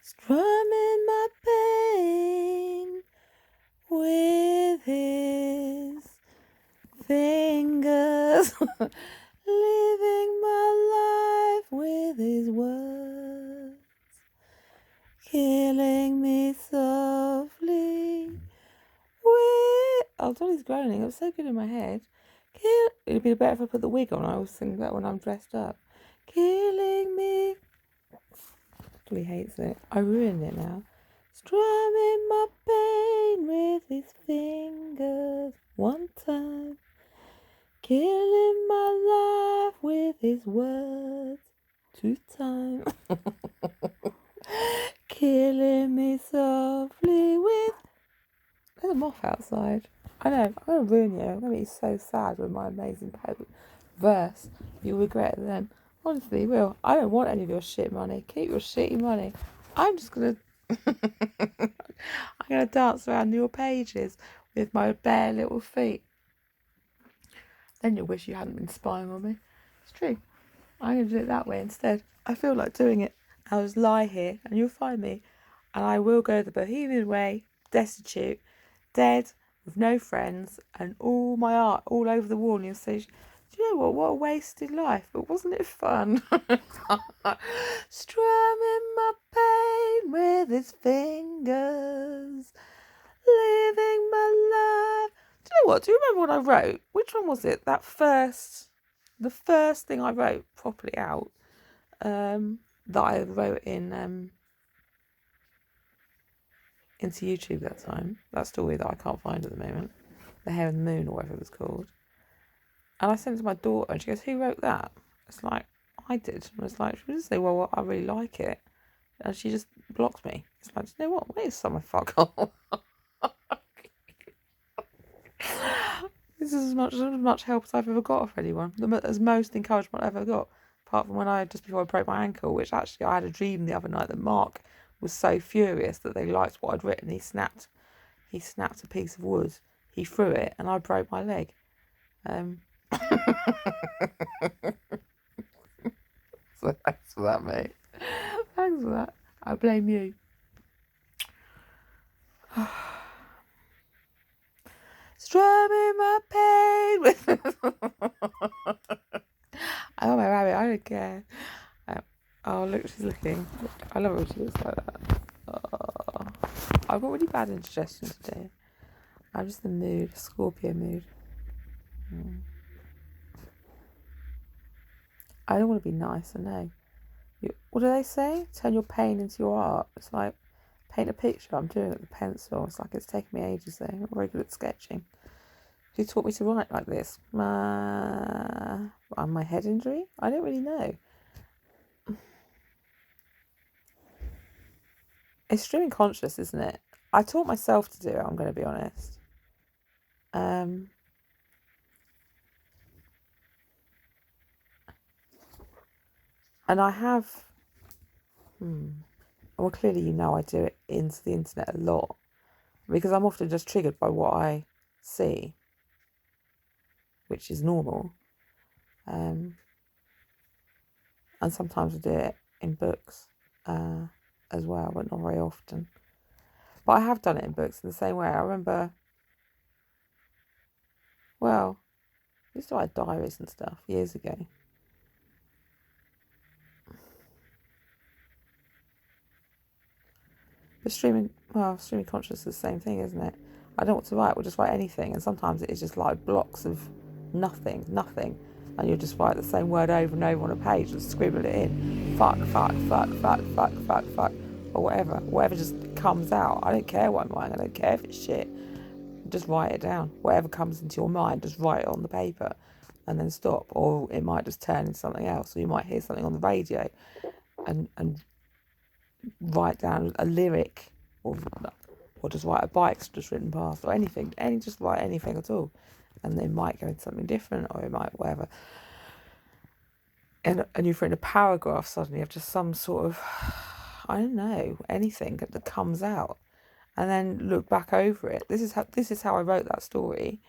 strumming my pain with his fingers, living my life with his words, killing me softly with... Oh, Dolly's groaning. It was so good in my head. It'd be better if I put the wig on. I always sing that when I'm dressed up. Killing me. Dolly hates it. I ruined it now. Strumming my pain with his fingers one time. Killing my life with his words two times. Killing me softly with... There's a moth outside. I know, I'm going to ruin you. I'm going to be so sad with my amazing verse. You'll regret it then. Honestly, you will. I don't want any of your shit money. Keep your shitty money. I'm just going to... I'm going to dance around your pages with my bare little feet. Then you'll wish you hadn't been spying on me. It's true. I'm going to do it that way instead. I feel like doing it. I'll just lie here and you'll find me. And I will go the Bohemian way, destitute, dead, with no friends, and all my art all over the wall. And you'll say, do you know what a wasted life, but wasn't it fun? Strumming my pain with his fingers, living my life. Do you know what? Do you remember what I wrote? Which one was it? The first thing I wrote properly out, that I wrote in into YouTube that time. That story that I can't find at the moment. The Hare and the Moon, or whatever it was called. And I sent it to my daughter, and she goes, "Who wrote that?" It's like, I did. And it's like, she didn't say, well, I really like it. And she just blocked me. It's like, you know what? Wait a summer, fuck off. This is as much help as I've ever got off anyone. As most encouragement I've ever got. Apart from just before I broke my ankle, which actually I had a dream the other night that Mark was so furious that they liked what I'd written. He snapped a piece of wood. He threw it, and I broke my leg. So thanks for that, mate. Thanks for that. I blame you. Strumming my pain with... I got my rabbit. I don't care. Oh, look, she's looking. I love it when she looks like that. Oh. I've got really bad indigestion today. I'm just in the mood, Scorpio mood. I don't want to be nice, I know. What do they say? Turn your pain into your art. It's like, paint a picture. I'm doing it with a pencil. It's like it's taking me ages though. I'm not very good at sketching. Who taught me to write like this? My head injury? I don't really know. It's streaming conscious, isn't it? I taught myself to do it, I'm going to be honest. And I have... Well, clearly you know I do it into the internet a lot. Because I'm often just triggered by what I see. Which is normal. And sometimes I do it in books as well, but not very often. But I have done it in books in the same way. I remember, well, I used to write diaries and stuff years ago. But streaming consciousness is the same thing, isn't it? I don't know what to write, we'll just write anything. And sometimes it is just like blocks of nothing. And you'll just write the same word over and over on a page and scribble it in. Fuck, or whatever. Whatever just comes out. I don't care what I'm writing, I don't care if it's shit. Just write it down. Whatever comes into your mind, just write it on the paper and then stop. Or it might just turn into something else. Or you might hear something on the radio and write down a lyric, or just write a bike's just ridden past, or anything. Just write anything at all. And it might go into something different, or it might whatever. And you've written a paragraph suddenly of just some sort of, I don't know, anything that comes out. And then look back over it. This is how I wrote that story,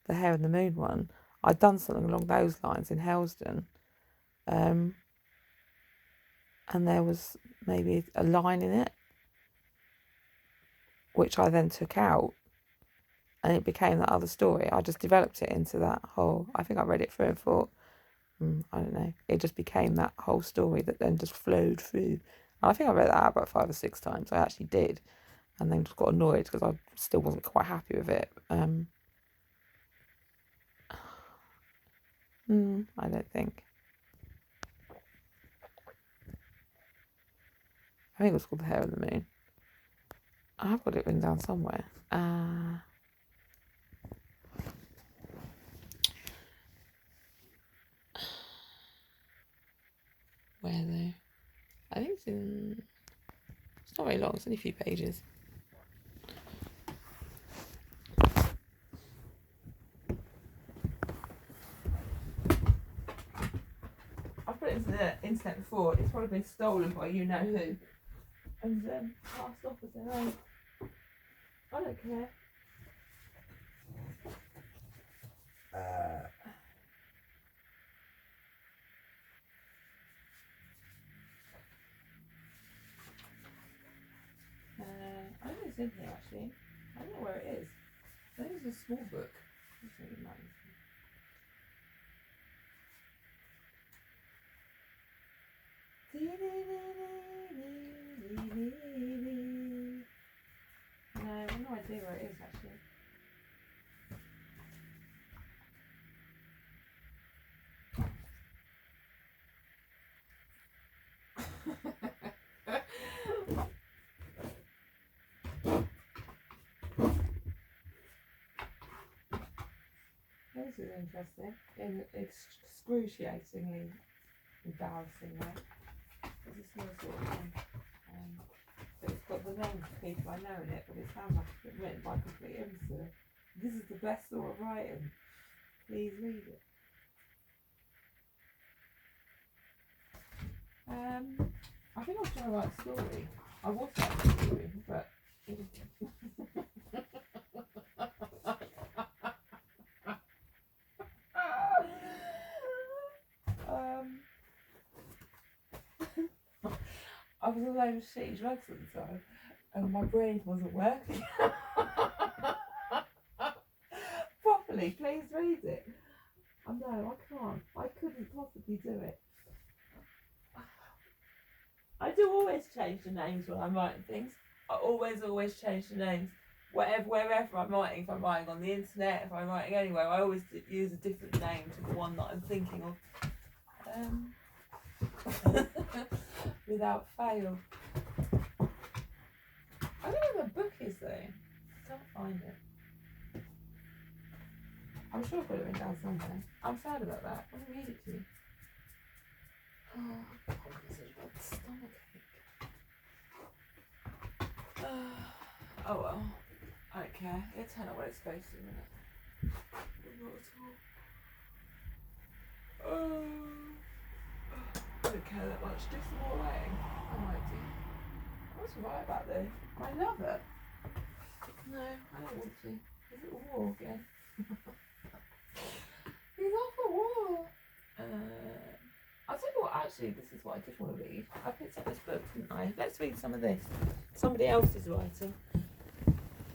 the Hare and the Moon one. I'd done something along those lines in Helsden. And there was maybe a line in it, which I then took out, and it became that other story. I just developed it into that whole. I think I read it through and thought, I don't know. It just became that whole story that then just flowed through. And I think I read that out about 5 or 6 times. I actually did, and then just got annoyed because I still wasn't quite happy with it. I don't think. I think it was called The Hair of the Moon. I have got it written down somewhere. Where though? I think it's in. It's not very long. It's only a few pages. I've put it into the internet before. It's probably been stolen by you know who, and passed off as their own. I don't care. I think it's in here actually. I don't know where it is. I think it's a small book. It's really nice. No, I have no idea where it is actually. This is interesting. In excruciatingly embarrassing way. It's a small sort of thing. But it's got the names of people I know in it, but it sounds like it's been written by a complete imbecile. This is the best sort of writing. Please read it. I think I was trying to write a story. I was writing a story, but it I was on those shitty drugs at the time, and my brain wasn't working properly. Please read it. Oh, no, I can't. I couldn't possibly do it. I do always change the names when I'm writing things. I always change the names. Wherever I'm writing, if I'm writing on the internet, if I'm writing anywhere, I always use a different name to the one that I'm thinking of. Without fail. I don't know where the book is though. I can't find it. I'm sure I've got it written down somewhere. I'm sad about that. I want to read it to you. Oh, it's a stomach ache. Oh well. I don't care. It'll turn out what it's supposed to in a minute. Not at all. I don't care that much. Do some more writing. I might do. What's right about this? I love it. No, I don't want to. Is it a war again? He's off at war. I'll tell you what, actually, this is what I did want to read. I picked up this book, didn't I? Let's read some of this. Somebody else is writing.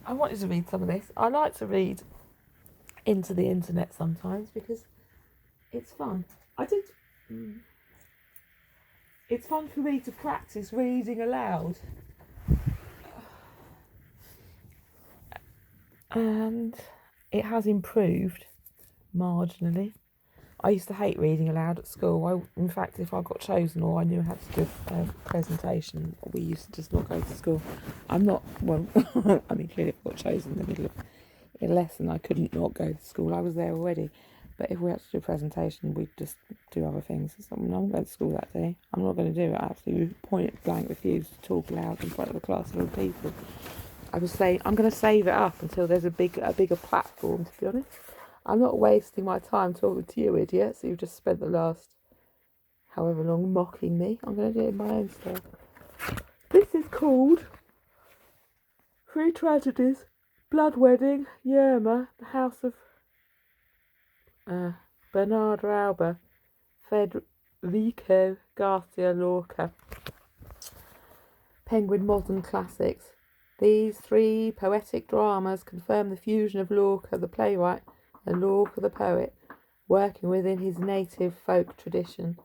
I wanted to read some of this. I like to read into the internet sometimes because it's fun. It's fun for me to practice reading aloud. And it has improved marginally. I used to hate reading aloud at school. In fact, if I got chosen or I knew I had to give a presentation, we used to just not go to school. I mean, clearly if I got chosen in the middle of a lesson, I couldn't not go to school. I was there already. But if we had to do a presentation, we'd just do other things. So I'm not going to school that day. I'm not going to do it. I absolutely point blank refuse to talk loud in front of a class of other people. I was saying, I'm going to save it up until there's a bigger platform, to be honest. I'm not wasting my time talking to you idiots who've just spent the last however long mocking me. I'm going to do it in my own style. This is called Three Tragedies, Blood Wedding, Yerma, The House of Bernardo Alba, Federico Garcia Lorca. Penguin Modern Classics. These three poetic dramas confirm the fusion of Lorca the playwright and Lorca the poet, working within his native folk tradition.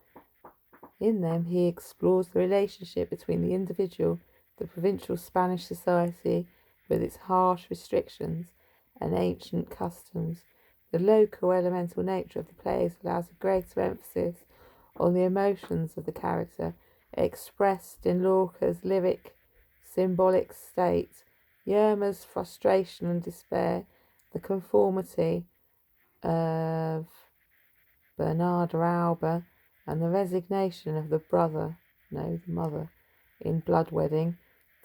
In them, he explores the relationship between the individual, the provincial Spanish society with its harsh restrictions and ancient customs. The local elemental nature of the plays allows a greater emphasis on the emotions of the character, expressed in Lorca's lyric, symbolic state, Yerma's frustration and despair, the conformity of Bernarda Alba, and the resignation of the mother, in Blood Wedding,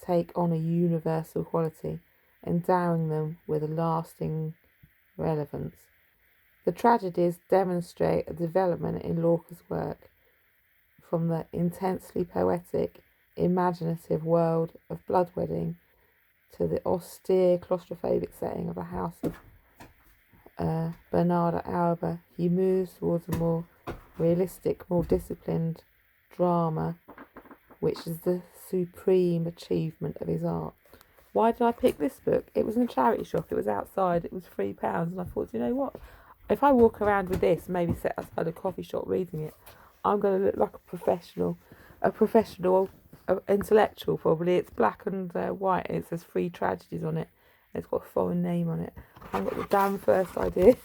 take on a universal quality, endowing them with a lasting relevance. The tragedies demonstrate a development in Lorca's work, from the intensely poetic, imaginative world of Blood Wedding to the austere, claustrophobic setting of a house of Bernarda Alba. He moves towards a more realistic, more disciplined drama, which is the supreme achievement of his art. Why did I pick this book? It was in a charity shop, it was outside, it was £3, and I thought, you know what? If I walk around with this, maybe sit outside a coffee shop reading it, I'm going to look like a professional intellectual probably. It's black and white, and it says 3 tragedies on it. It's got a foreign name on it. I've got the damn first idea.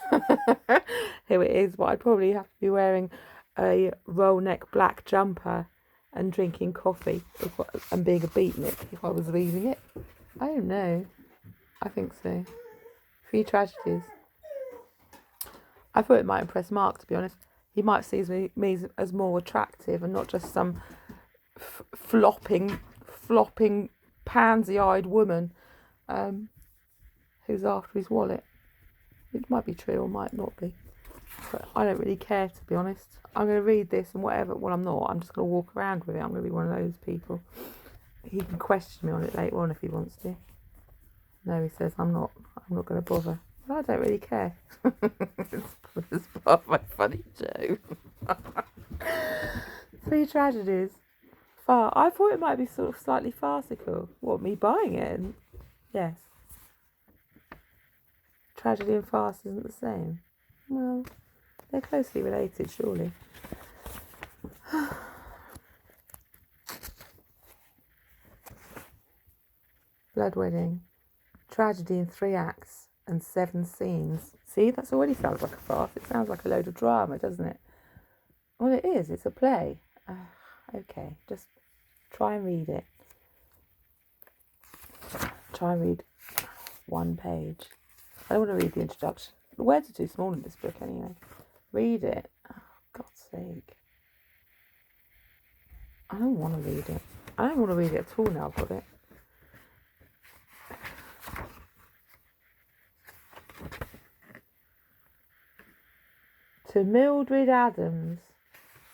Here it is, but I'd probably have to be wearing a roll neck black jumper and drinking coffee and being a beatnik if I was reading it. I don't know. I think so. 3 tragedies. I thought it might impress Mark, to be honest. He might see me as more attractive and not just some flopping, pansy-eyed woman who's after his wallet. It might be true or might not be. But I don't really care, to be honest. I'm going to read this and whatever. Well, I'm not. I'm just going to walk around with it. I'm going to be one of those people. He can question me on it later on if he wants to. No, he says, I'm not going to bother. Well, I don't really care. It's part of my funny joke. 3 tragedies. I thought it might be sort of slightly farcical. What, me buying it? Yes. Tragedy and farce isn't the same. Well, they're closely related, surely. Blood Wedding. Tragedy in 3 acts and 7 scenes. See, that already sounds like a farce. It sounds like a load of drama, doesn't it? Well, it is. It's a play. Okay, just try and read it. Try and read 1 page. I don't want to read the introduction. The words are too small in this book anyway. Read it. Oh, God's sake. I don't want to read it. I don't want to read it at all now I've got it. To Mildred Adams.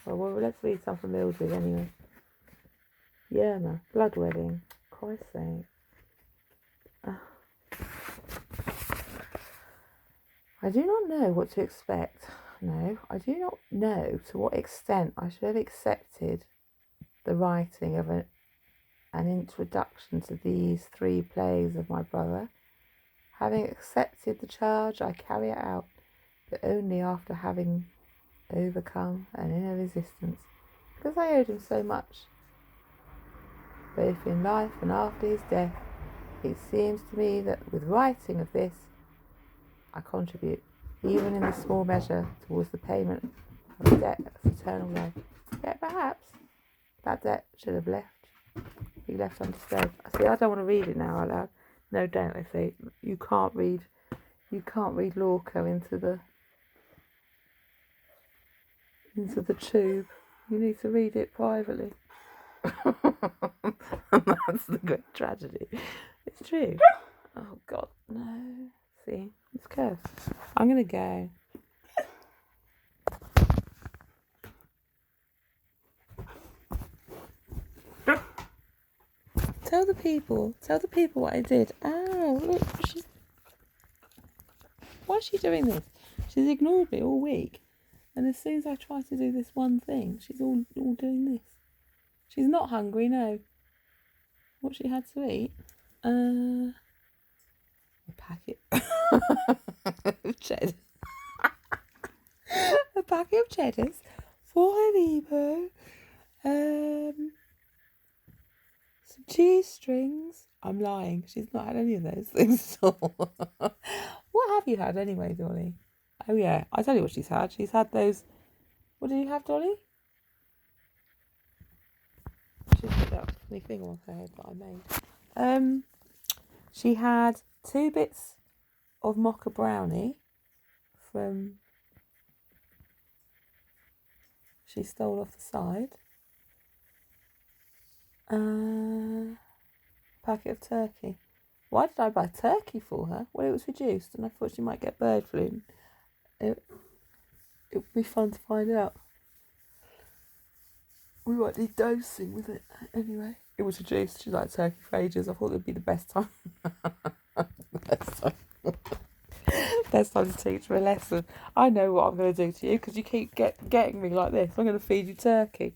Well, let's read some from Mildred anyway. Yerma, Blood Wedding. Christ's sake. I do not know what to expect. No, I do not know to what extent I should have accepted the writing of an introduction to these 3 plays of my brother. Having accepted the charge, I carry it out, but only after having overcome an inner resistance, because I owed him so much, both in life and after his death. It seems to me that with writing of this, I contribute, even in a small measure, towards the payment of the debt of eternal life. Yet perhaps that debt should have be left undisturbed. See, I don't want to read it now out loud. No, don't. I say you can't read Lorca into the tube. You need to read it privately. And that's the great tragedy. It's true. Oh God, no. See, it's cursed. I'm gonna go. Tell the people what I did. Oh, look, why is she doing this? She's ignored me all week, and as soon as I try to do this one thing, she's all doing this. She's not hungry, no. What she had to eat? A packet of cheddar. A packet of cheddars for Haribo. Some cheese strings. I'm lying. She's not had any of those things at all. What have you had anyway, Dolly? Oh yeah, I tell you what she's had. She's had those. What did you have, Dolly? She's got that funny thing on her head that I made. She had 2 bits of mocha brownie from. She stole off the side. Packet of turkey. Why did I buy turkey for her? Well, it was reduced, and I thought she might get bird flu. It would be fun to find out. We might need dosing with it. Anyway, it was reduced. She liked turkey for ages. I thought it would be the best time. Best time to teach her a lesson. I know what I'm going to do to you because you keep getting me like this. I'm going to feed you turkey.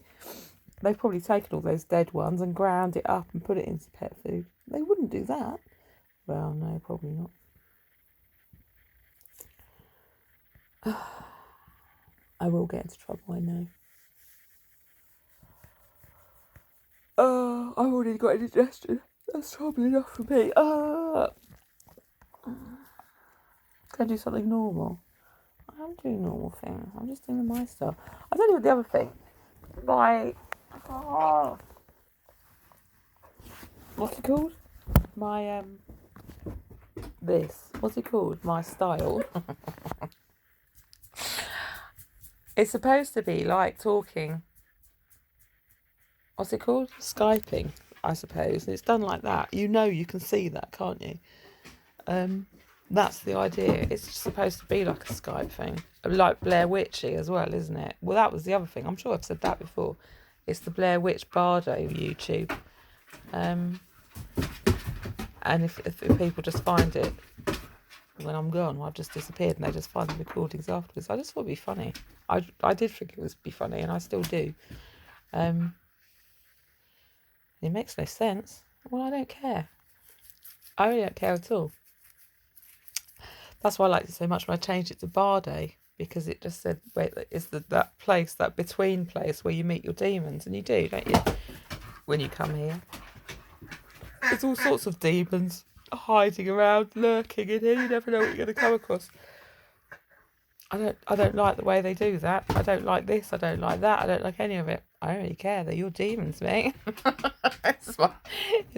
They've probably taken all those dead ones and ground it up and put it into pet food. They wouldn't do that. Well, no, probably not. I will get into trouble, I know. I've already got indigestion. That's probably enough for me. Can I do something normal? I'm doing normal things. I'm just doing my stuff. I'll tell you what the other thing. What's it called? What's it called? My style. It's supposed to be like talking. What's it called? Skyping, I suppose. And it's done like that. You know you can see that, can't you? That's the idea. It's supposed to be like a Skype thing. Like Blair Witchy as well, isn't it? Well, that was the other thing. I'm sure I've said that before. It's the Blair Witch Bardo YouTube. And if people just find it when I'm gone, well, I've just disappeared and they just find the recordings afterwards. I just thought it'd be funny. I did think it would be funny, and I still do. It makes no sense. Well, I don't care. I really don't care at all. That's why I liked it so much when I changed it to Bardo, because it just said, wait, it's that place, that between place where you meet your demons, and you do, don't you? When you come here. There's all sorts of demons hiding around, lurking in here. You never know what you're going to come across. I don't like the way they do that. I don't like this. I don't like that. I don't like any of it. I don't really care. They're your demons, mate. It's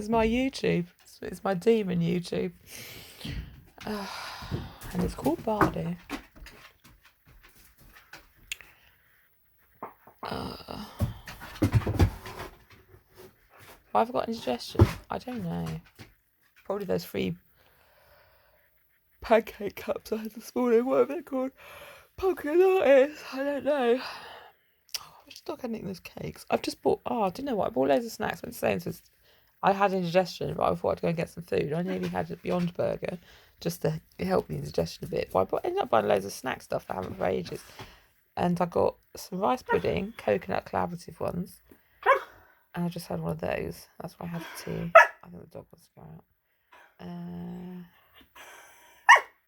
my YouTube. It's my demon YouTube. And it's called Bardo. Why have I got indigestion? I don't know. Probably those 3 pancake cups I had this morning. What are they called? Pumpkin lattes. I don't know. I should not getting those cakes. I've just bought. Do you know what? I bought loads of snacks. I went to Sainsbury's. I had indigestion, but I thought I'd go and get some food. I nearly had a Beyond Burger just to help the indigestion a bit. But I ended up buying loads of snack stuff I haven't for ages. And I got some rice pudding, coconut collaborative ones. And I just had one of those. That's why I had the tea. I think the dog wants to go out.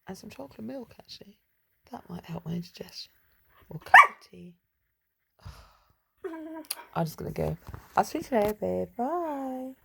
And some chocolate milk, actually. That might help my indigestion. Or cup of tea. I'm just going to go. I'll see you later, babe. Bye.